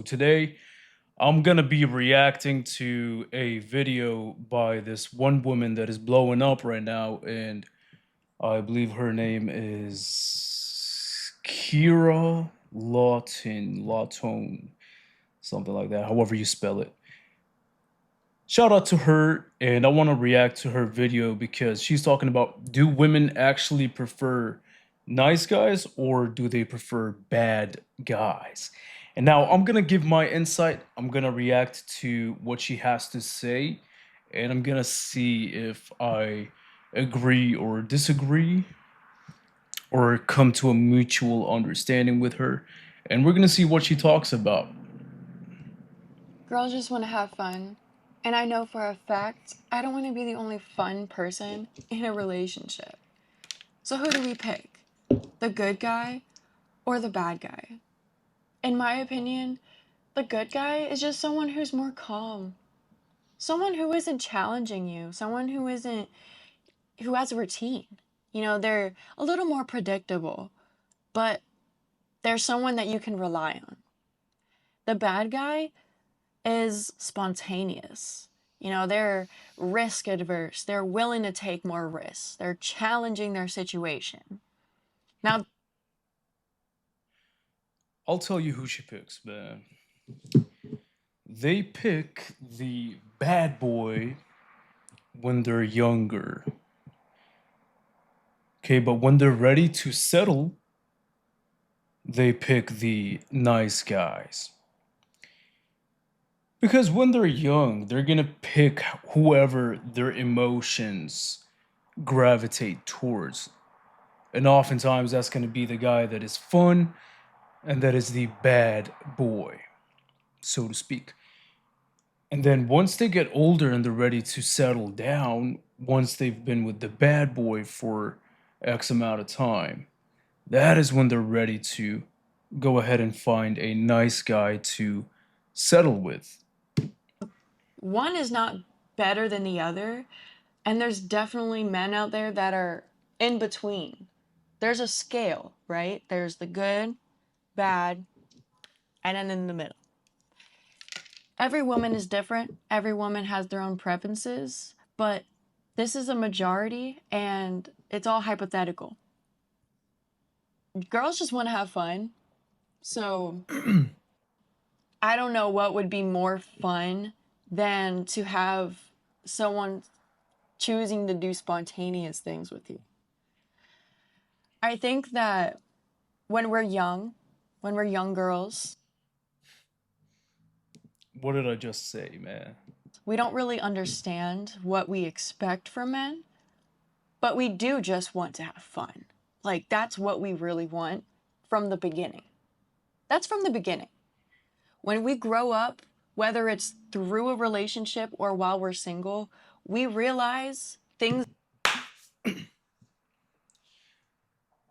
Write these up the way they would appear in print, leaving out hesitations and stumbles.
today I'm gonna be reacting to a video by this one woman that is blowing up right now, and I believe her name is Kira Lawton, something like that, however you spell it. Shout out to her, and I want to react to her video because she's talking about, do women actually prefer nice guys or do they prefer bad guys? And now I'm gonna give my insight. I'm gonna react to what she has to say, and I'm gonna see if I agree or disagree or come to a mutual understanding with her. And we're gonna see what she talks about. Girls just want to have fun. And I know for a fact, I don't want to be the only fun person in a relationship. So who do we pick? The good guy or the bad guy? In my opinion, the good guy is just someone who's more calm. Someone who isn't challenging you, someone who has a routine. They're a little more predictable, but they're someone that you can rely on. The bad guy is spontaneous. They're risk adverse. They're willing to take more risks. They're challenging their situation. Now, I'll tell you who she picks, man. They pick the bad boy when they're younger. Okay, but when they're ready to settle, they pick the nice guys. Because when they're young, they're gonna pick whoever their emotions gravitate towards. And oftentimes that's gonna be the guy that is fun and that is the bad boy, so to speak. And then once they get older and they're ready to settle down, once they've been with the bad boy for X amount of time, that is when they're ready to go ahead and find a nice guy to settle with. one is not better than the other, and there's definitely men out there that are in between. There's a scale, right? There's the good, bad, and then in the middle. Every woman is different. Every woman has their own preferences, but this is a majority and it's all hypothetical. Girls just want to have fun. So I don't know what would be more fun than to have someone choosing to do spontaneous things with you. I think that when we're young, when we're young girls, What did I just say, man? we don't really understand what we expect from men, but we do just want to have fun. Like, that's what we really want from the beginning. That's from the beginning. When we grow up, whether it's through a relationship or while we're single, we realize things.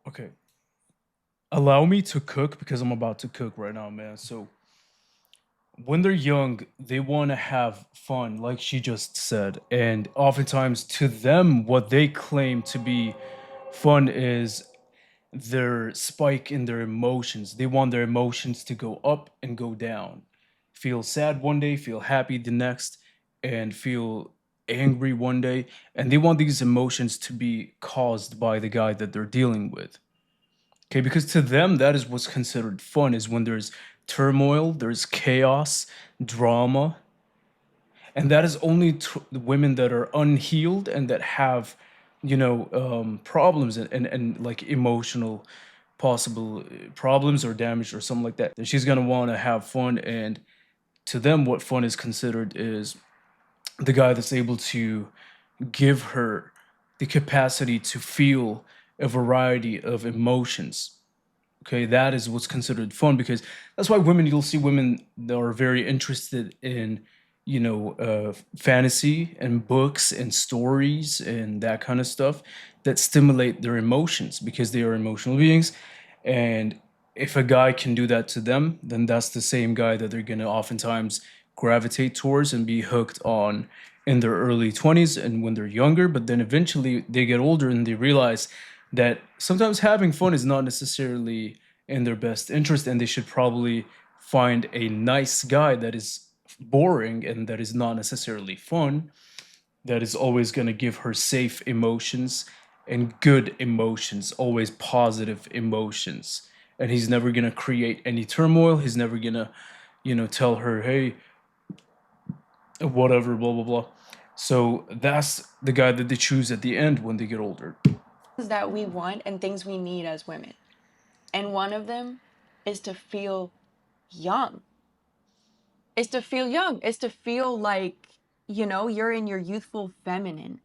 Okay. Allow me to cook because I'm about to cook right now, man. So when they're young, they want to have fun, like she just said. And oftentimes, to them, what they claim to be fun is their spike in their emotions. They want their emotions to go up and go down. Feel sad one day, feel happy the next, and feel angry one day. And they want these emotions to be caused by the guy that they're dealing with. Okay, because to them, that is what's considered fun, is when there's turmoil, there's chaos, drama, and that is only the women that are unhealed and that have, problems and like emotional possible problems or damage or something like that. Then she's gonna want to have fun, and to them, what fun is considered is the guy that's able to give her the capacity to feel a variety of emotions. Okay, that is what's considered fun, because that's why you'll see women that are very interested in, fantasy and books and stories and that kind of stuff that stimulate their emotions because they are emotional beings. And if a guy can do that to them, then that's the same guy that they're going to oftentimes gravitate towards and be hooked on in their early 20s and when they're younger. But then eventually they get older and they realize that sometimes having fun is not necessarily in their best interest, and they should probably find a nice guy that is boring and that is not necessarily fun, that is always going to give her safe emotions and good emotions, always positive emotions. And he's never going to create any turmoil. He's never going to, tell her, hey, whatever, blah, blah, blah. So that's the guy that they choose at the end when they get older. That we want and things we need as women. And one of them is to feel young. Is to feel young. Is to feel like, you're in your youthful feminine.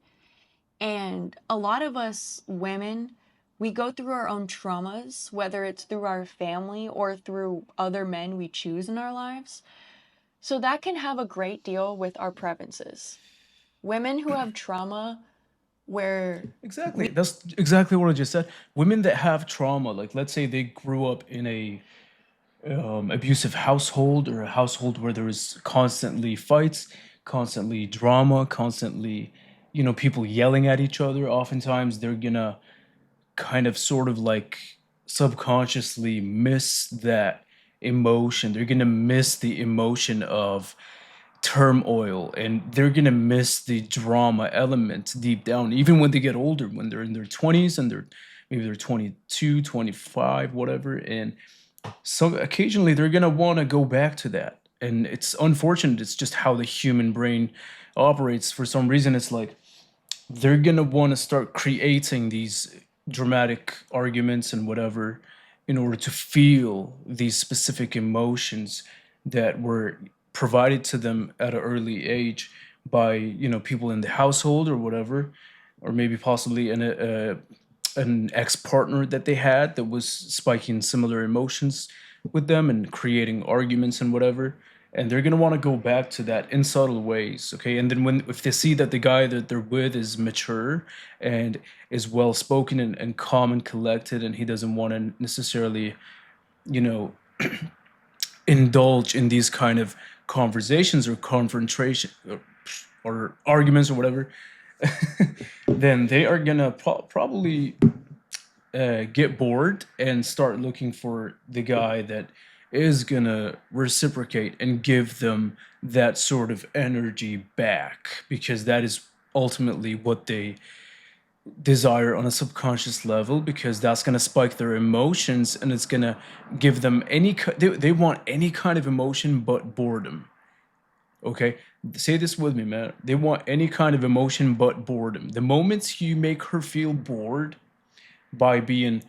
And a lot of us women, we go through our own traumas, whether it's through our family or through other men we choose in our lives. So that can have a great deal with our preferences. Women who have trauma where Exactly. That's exactly what I just said. Women that have trauma, like let's say they grew up in a abusive household or a household where there was constantly fights, constantly drama, constantly, people yelling at each other. Oftentimes they're gonna kind of sort of like subconsciously miss that emotion. They're gonna miss the emotion of turmoil and they're gonna miss the drama element deep down, even when they get older, when they're in their 20s and they're 22, 25, whatever. And so occasionally they're gonna want to go back to that, and it's unfortunate. It's just how the human brain operates. For some reason, it's like they're gonna want to start creating these dramatic arguments and whatever in order to feel these specific emotions that were provided to them at an early age by people in the household or whatever, or maybe possibly an ex-partner that they had that was spiking similar emotions with them and creating arguments and whatever. And they're gonna want to go back to that in subtle ways, okay? And then when if they see that the guy that they're with is mature and is well spoken and calm and collected, and he doesn't want to necessarily, you know, indulge in these kind of conversations or confrontation or arguments or whatever, then they are gonna probably get bored and start looking for the guy that is gonna reciprocate and give them that sort of energy back, because that is ultimately what they desire on a subconscious level, because that's going to spike their emotions and it's going to give them they want any kind of emotion but boredom. Okay, say this with me, man. They want any kind of emotion but boredom. The moments you make her feel bored by being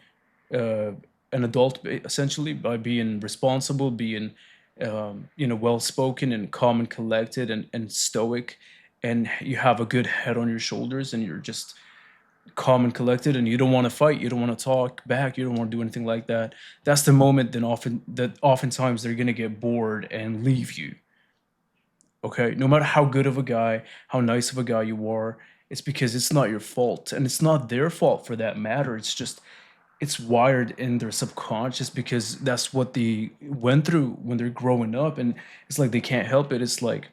uh, an adult, essentially, by being responsible, being well spoken and calm and collected and stoic, and you have a good head on your shoulders and you're just calm and collected and you don't want to fight, you don't want to talk back, you don't want to do anything like that. That's the moment then oftentimes they're going to get bored and leave you. Okay, no matter how good of a guy, how nice of a guy you are, it's because it's not your fault and it's not their fault for that matter. It's just it's wired in their subconscious because that's what they went through when they're growing up, and it's like they can't help it. It's like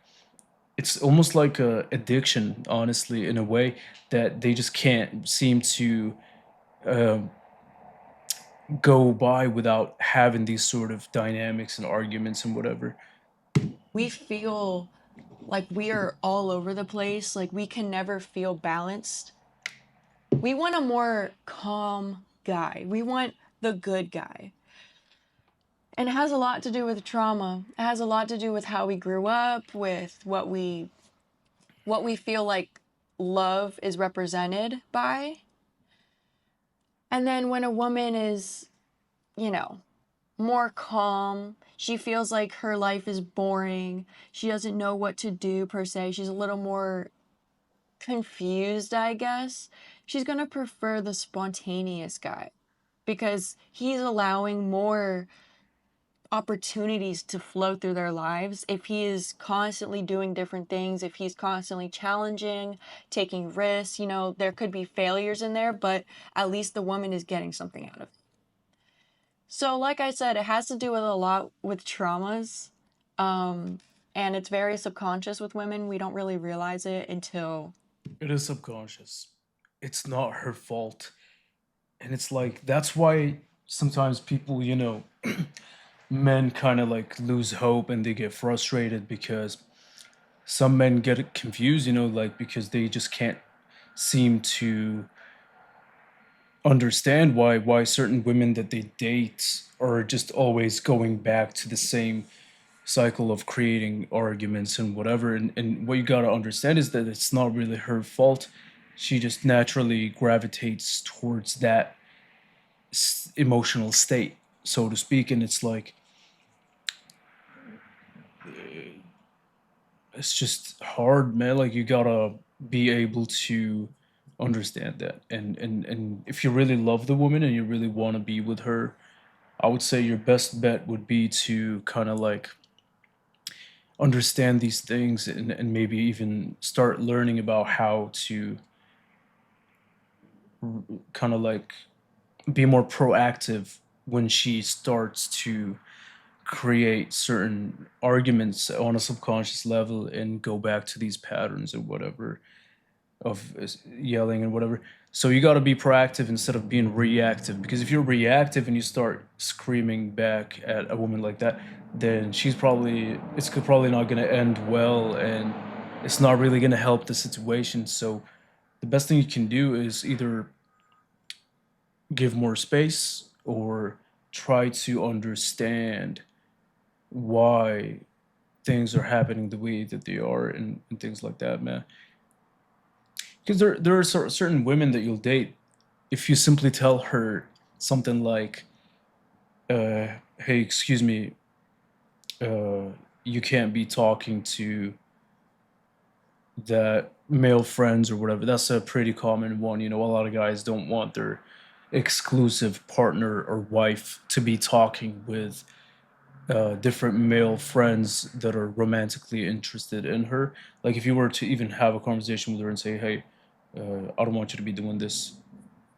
it's almost like a addiction, honestly, in a way that they just can't seem to um, go by without having these sort of dynamics and arguments and whatever. we feel like we are all over the place, like we can never feel balanced. We want a more calm guy. We want the good guy. And it has a lot to do with trauma. It has a lot to do with how we grew up, with what we feel like love is represented by. And then when a woman is, you know, more calm, she feels like her life is boring. She doesn't know what to do per se. She's a little more confused, I guess. She's going to prefer the spontaneous guy because he's allowing more opportunities to flow through their lives. If he is constantly doing different things, if he's constantly challenging, taking risks, there could be failures in there, but at least the woman is getting something out of it. So, like I said, it has to do with a lot with traumas. Um, and it's very subconscious with women. We don't really realize it until It is subconscious. It's not her fault. And it's like, that's why sometimes people, men kind of like lose hope and they get frustrated because some men get confused, like because they just can't seem to understand why certain women that they date are just always going back to the same cycle of creating arguments and whatever. And what you got to understand is that it's not really her fault. She just naturally gravitates towards that emotional state, so to speak. And it's like, it's just hard, man. Like, you gotta be able to understand that. And if you really love the woman and you really want to be with her, I would say your best bet would be to kind of like understand these things, and maybe even start learning about how to kind of like be more proactive when she starts to create certain arguments on a subconscious level and go back to these patterns or whatever of yelling and whatever. So you got to be proactive instead of being reactive, because if you're reactive and you start screaming back at a woman like that, then it's probably not going to end well, and it's not really going to help the situation. So the best thing you can do is either give more space or try to understand why things are happening the way that they are, and things like that, man. Because there are certain women that you'll date, if you simply tell her something like, "Hey, excuse me, uh, you can't be talking to that male friends or whatever." That's a pretty common one. A lot of guys don't want their exclusive partner or wife to be talking with different male friends that are romantically interested in her. Like, if you were to even have a conversation with her and say, "Hey, I don't want you to be doing this.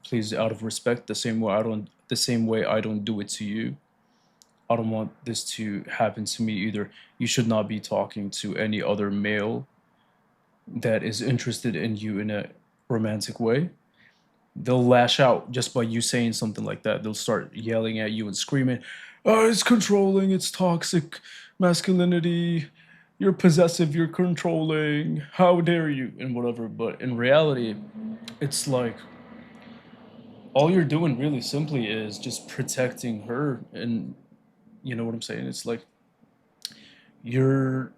Please, out of respect, the same way I don't do it to you. I don't want this to happen to me either. You should not be talking to any other male that is interested in you in a romantic way." They'll lash out just by you saying something like that. They'll start yelling at you and screaming, "Oh, it's controlling, it's toxic masculinity, you're possessive, you're controlling, how dare you," and whatever. But in reality, it's like all you're doing really simply is just protecting her. And you know what I'm saying? It's like you're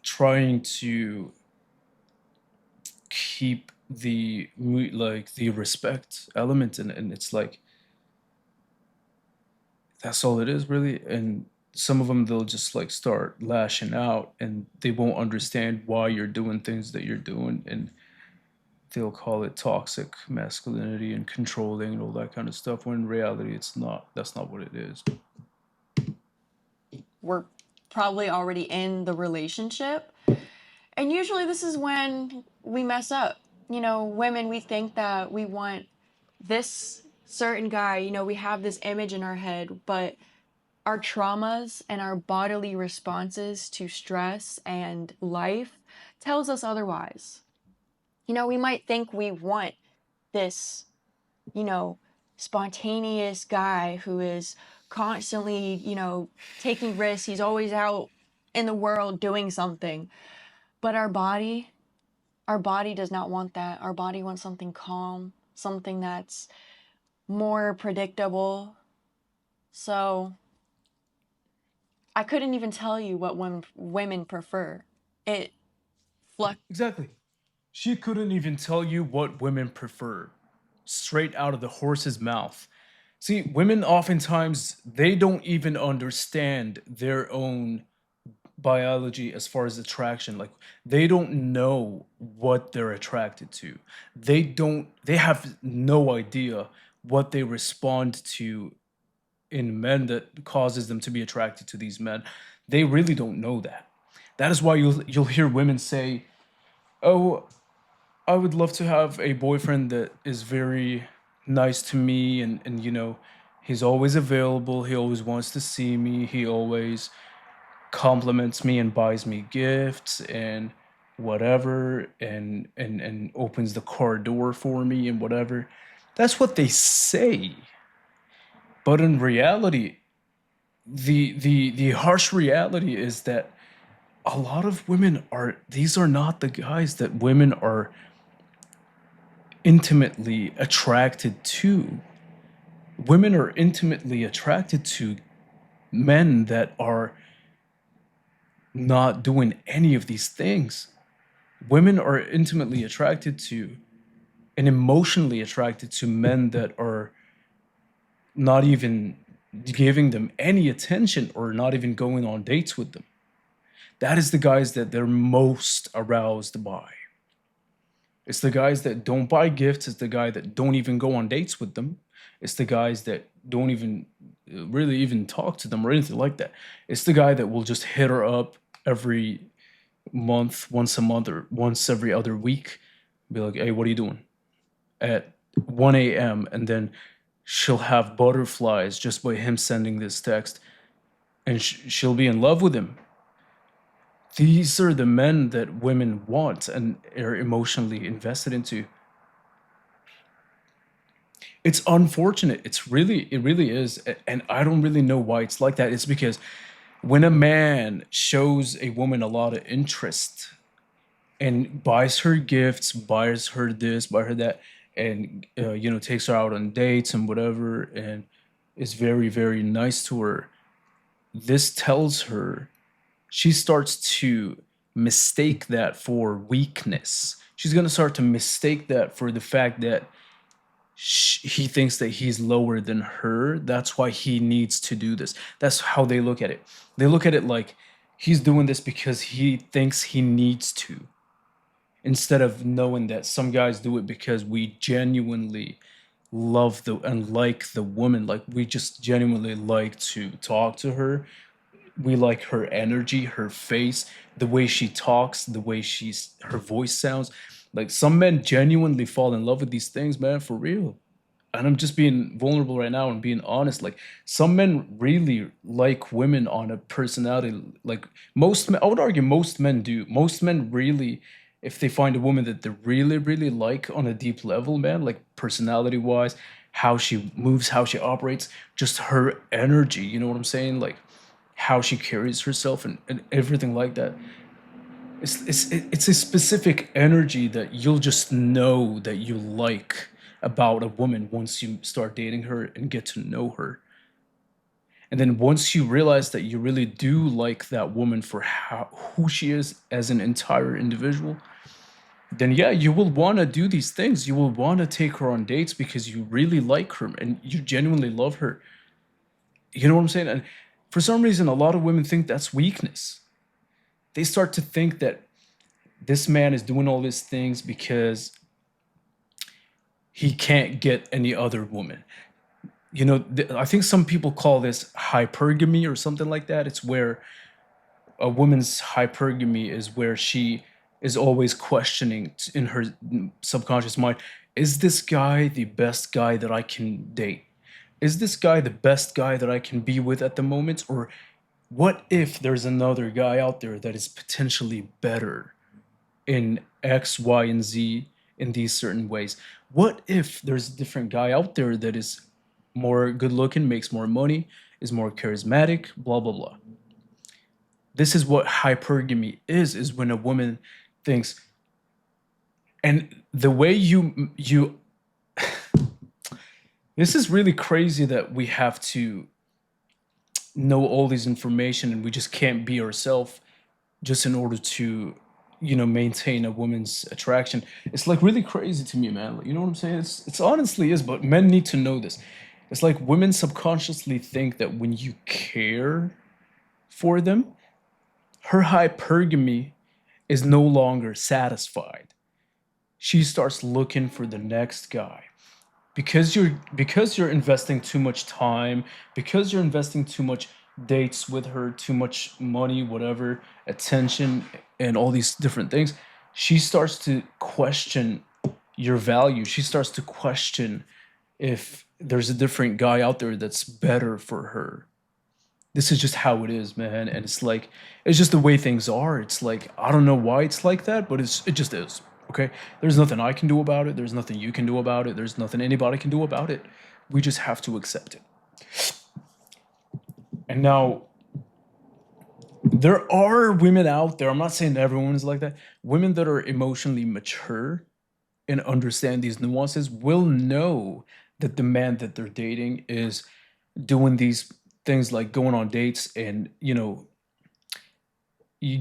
trying to keep the respect element, and it's like that's all it is really. And some of them, they'll just like start lashing out and they won't understand why you're doing things that you're doing, and they'll call it toxic masculinity and controlling and all that kind of stuff, when in reality it's not. That's not what it is. We're probably already in the relationship. And usually this is when we mess up. Women, we think that we want this certain guy, we have this image in our head, but our traumas and our bodily responses to stress and life tells us otherwise. We might think we want this, you know, spontaneous guy who is constantly, taking risks. He's always out in the world doing something. But our body does not want that. Our body wants something calm, something that's more predictable. So I couldn't even tell you what women prefer. It fluctuates. Exactly. She couldn't even tell you what women prefer, straight out of the horse's mouth. See, women oftentimes, they don't even understand their own biology as far as attraction. Like, they don't know what they're attracted to. They have no idea what they respond to in men that causes them to be attracted to these men. They really don't know that. That is why you'll hear women say, "Oh, I would love to have a boyfriend that is very nice to me, and he's always available, he always wants to see me, he always compliments me and buys me gifts and whatever, and opens the car door for me and whatever." That's what they say. But in reality, the harsh reality is that a lot of women are these are not the guys that women are intimately attracted to. Women are intimately attracted to men that are not doing any of these things. Women are intimately attracted to and emotionally attracted to men that are not even giving them any attention or not even going on dates with them. That is the guys that they're most aroused by. It's the guys that don't buy gifts. It's the guy that don't even go on dates with them. It's the guys that don't even really even talk to them or anything like that. It's the guy that will just hit her up every month, once a month, or once every other week. Be like, hey, what are you doing at 1 a.m.? And then she'll have butterflies just by him sending this text, and she'll be in love with him. These are the men that women want and are emotionally invested into. It's unfortunate. It really is. And I don't really know why it's like that. It's because when a man shows a woman a lot of interest and buys her gifts, buys her this, buy her that, and takes her out on dates and whatever, and is very, very nice to her, this tells her she starts to mistake that for weakness. She's going to start to mistake that for the fact that he thinks that he's lower than her. That's why he needs to do this. That's how they look at it. They look at it like he's doing this because he thinks he needs to, instead of knowing that some guys do it because we genuinely love the and like the woman. Like we just genuinely like to talk to her. We like her energy, her face, the way she talks, the way her voice sounds. Like some men genuinely fall in love with these things, man, for real. And I'm just being vulnerable right now and being honest. Like some men really like women on a personality. Like most men, I would argue most men do. Most men really, if they find a woman that they really, really like on a deep level, man, like personality wise, how she moves, how she operates, just her energy, you know what I'm saying? Like how she carries herself and everything like that. It's a specific energy that you'll just know that you like about a woman once you start dating her and get to know her. And then once you realize that you really do like that woman for who she is as an entire individual, then yeah, you will want to do these things. You will want to take her on dates because you really like her and you genuinely love her. You know what I'm saying? And for some reason, a lot of women think that's weakness. They start to think that this man is doing all these things because he can't get any other woman. I think some people call this hypergamy or something like that. It's where a woman's hypergamy is where she is always questioning in her subconscious mind, is this guy the best guy that I can date? Is this guy the best guy that I can be with at the moment? Or what if there's another guy out there that is potentially better in X, Y, and Z in these certain ways? What if there's a different guy out there that is more good looking, makes more money, is more charismatic, blah, blah, blah? This is what hypergamy is when a woman thinks, and the way this is really crazy that we have to know all this information and we just can't be ourselves just in order to maintain a woman's attraction. It's like really crazy to me, man. Like, you know what I'm saying? It's honestly is, but men need to know this. It's like women subconsciously think that when you care for them, her hypergamy is no longer satisfied. She starts looking for the next guy because you're investing too much time, because you're investing too much dates with her, too much money, whatever, attention, and all these different things. She starts to question your value. She starts to question if there's a different guy out there that's better for her. This is just how it is, man. And it's just the way things are. It's like I don't know why it's like that, but it just is. Okay? There's nothing I can do about it. There's nothing you can do about it. There's nothing anybody can do about it. We just have to accept it. And now there are women out there, I'm not saying everyone is like that, women that are emotionally mature and understand these nuances will know that the man that they're dating is doing these things like going on dates and, you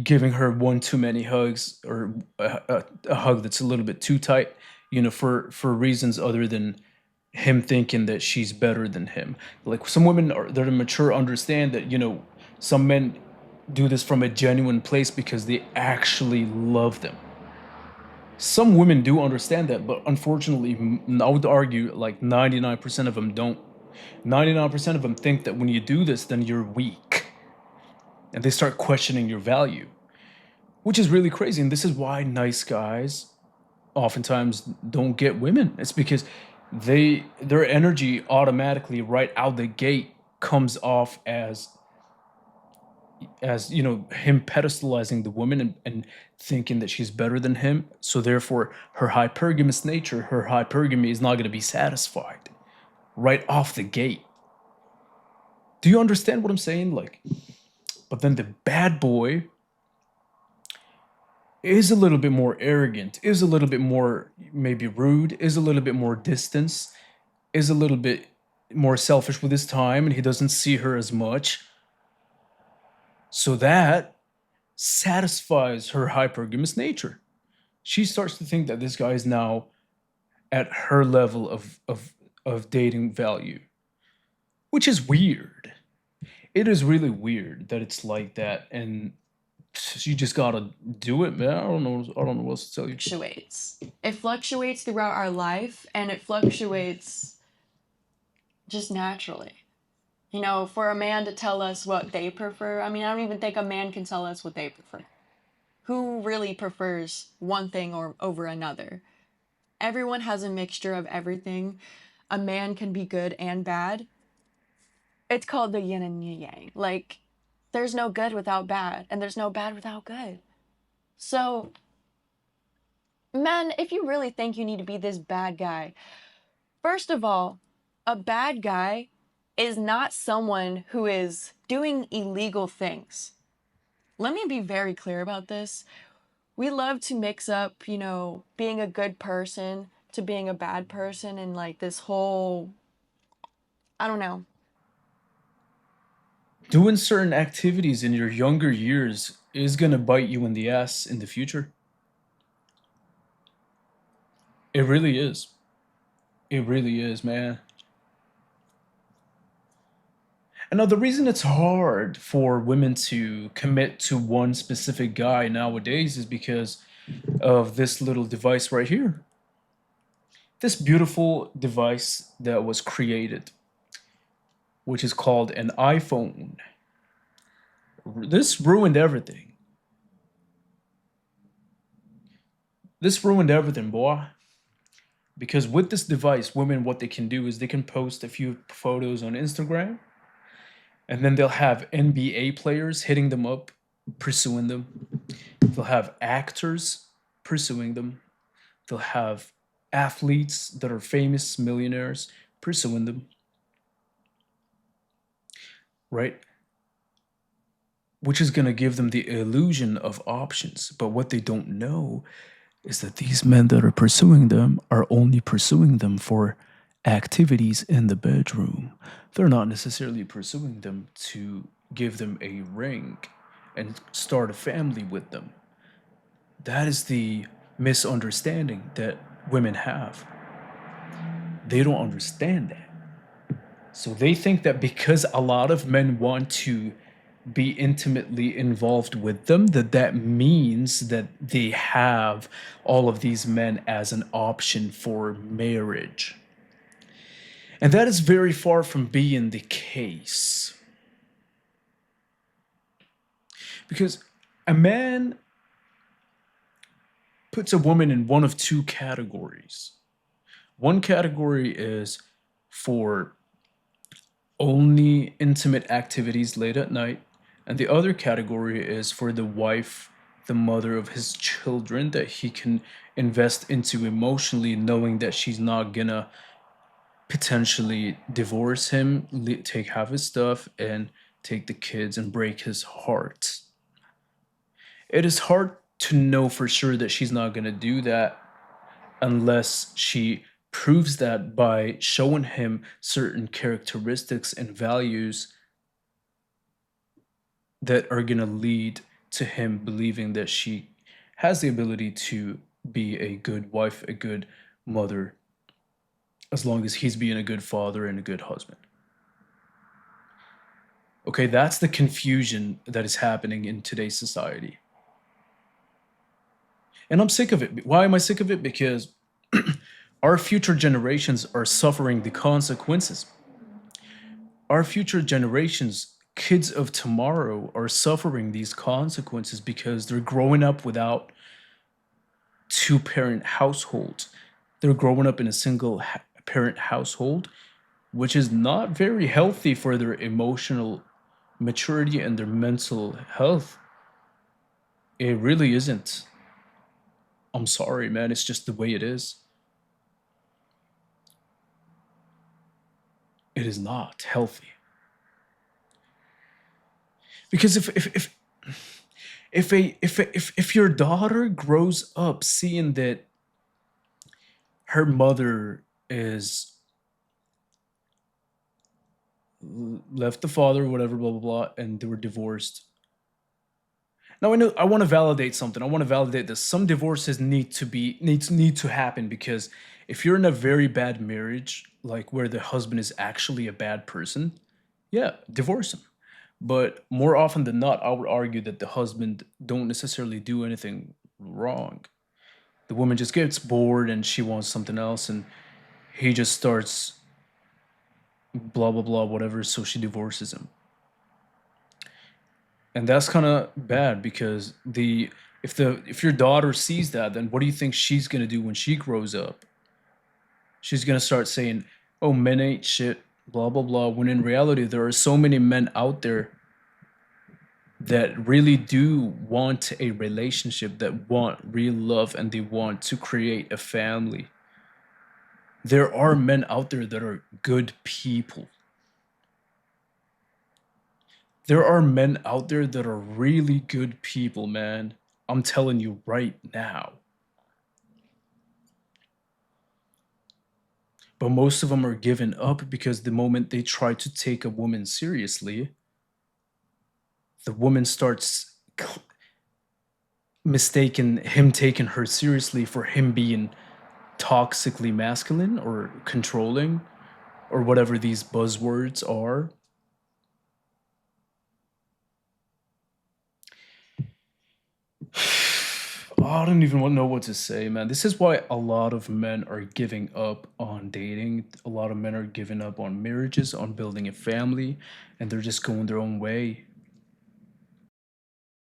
giving her one too many hugs or a hug that's a little bit too tight, for reasons other than him thinking that she's better than him. Like some women are that are mature understand that, some men do this from a genuine place because they actually love them. Some women do understand that, but unfortunately, I would argue like 99% of them don't. 99% of them think that when you do this, then you're weak. And they start questioning your value, which is really crazy. And this is why nice guys oftentimes don't get women. It's because their energy automatically right out the gate comes off as him pedestalizing the woman and thinking that she's better than him, so therefore her hypergamous nature, her hypergamy is not going to be satisfied right off the gate. Do you understand what I'm saying? Like, but then the bad boy is a little bit more arrogant, is a little bit more maybe rude, is a little bit more distance, is a little bit more selfish with his time, and he doesn't see her as much, so that satisfies her hypergamous nature. She starts to think that this guy is now at her level of dating value, which is weird. It is really weird that it's like that, and you just gotta do it, man. I don't know. I don't know what else to tell you. Fluctuates. It fluctuates throughout our life, and it fluctuates just naturally. For a man to tell us what they prefer, I mean, I don't even think a man can tell us what they prefer. Who really prefers one thing or over another? Everyone has a mixture of everything. A man can be good and bad. It's called the yin and yang. Like, there's no good without bad, and there's no bad without good. So, men, if you really think you need to be this bad guy, first of all, a bad guy is not someone who is doing illegal things. Let me be very clear about this. We love to mix up, being a good person to being a bad person and like this whole, I don't know. Doing certain activities in your younger years is gonna bite you in the ass in the future. It really is. It really is, man. And now the reason it's hard for women to commit to one specific guy nowadays is because of this little device right here. This beautiful device that was created, which is called an iPhone. This ruined everything. This ruined everything, boy. Because with this device, women, what they can do is they can post a few photos on Instagram, and then they'll have NBA players hitting them up, pursuing them. They'll have actors pursuing them. They'll have athletes that are famous millionaires pursuing them, right? Which is going to give them the illusion of options. But what they don't know is that these men that are pursuing them are only pursuing them for activities in the bedroom. They're not necessarily pursuing them to give them a ring and start a family with them. That is the misunderstanding that women have. They don't understand that. So they think that because a lot of men want to be intimately involved with them, that means that they have all of these men as an option for marriage. And that is very far from being the case. Because a man puts a woman in one of two categories. One category is for only intimate activities late at night, and the other category is for the wife, the mother of his children, that he can invest into emotionally, knowing that she's not gonna potentially divorce him, take half his stuff, and take the kids and break his heart. It is hard to know for sure that she's not going to do that unless she proves that by showing him certain characteristics and values that are going to lead to him believing that she has the ability to be a good wife, a good mother, as long as he's being a good father and a good husband. Okay, that's the confusion that is happening in today's society. And I'm sick of it. Why am I sick of it? Because our future generations are suffering the consequences. Our future generations, kids of tomorrow, are suffering these consequences because they're growing up without two-parent households. They're growing up in a single parent household, which is not very healthy for their emotional maturity and their mental health. It really isn't. I'm sorry, man. It's just the way it is. It is not healthy. Because if your daughter grows up seeing that her mother is left the father, whatever, blah blah blah, and they were divorced. Now I know I want to validate something. I want to validate this. Some divorces need to happen because if you're in a very bad marriage, like where the husband is actually a bad person, yeah, divorce him. But more often than not, I would argue that the husband don't necessarily do anything wrong. The woman just gets bored and she wants something else, and he just starts blah blah blah whatever, so she divorces him. And that's kind of bad because the if your daughter sees that, then what do you think she's going to do when she grows up? She's going to start saying, "Oh, men ain't shit, blah blah blah," when in reality there are so many men out there that really do want a relationship, that want real love, and they want to create a family. There are men out there that are good people. There are men out there that are really good people, man. I'm telling you right now. But most of them are given up because the moment they try to take a woman seriously, the woman starts mistaking him taking her seriously for him being toxically masculine or controlling or whatever these buzzwords are. I don't even know what to say, man. This is why a lot of men are giving up on dating. A lot of men are giving up on marriages, on building a family, and they're just going their own way.